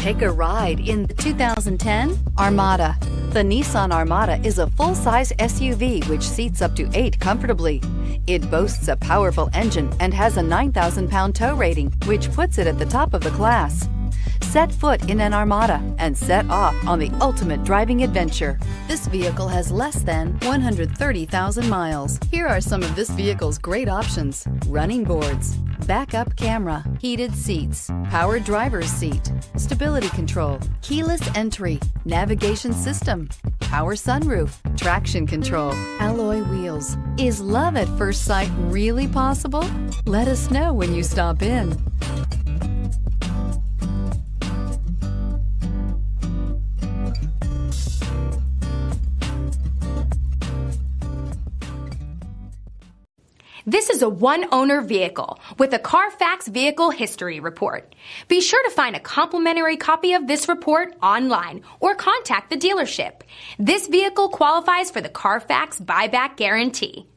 Take a ride in the 2010 Armada. The Nissan Armada is a full-size SUV which seats up to 8 comfortably. It boasts a powerful engine and has a 9,000-pound tow rating, which puts it at the top of the class. Set foot in an Armada and set off on the ultimate driving adventure. This vehicle has less than 130,000 miles. Here are some of this vehicle's great options: running boards, backup camera, heated seats, power driver's seat, stability control, keyless entry, navigation system, power sunroof, traction control, alloy wheels. Is love at first sight really possible? Let us know when you stop in. This is a one-owner vehicle with a Carfax Vehicle History Report. Be sure to find a complimentary copy of this report online or contact the dealership. This vehicle qualifies for the Carfax Buyback Guarantee.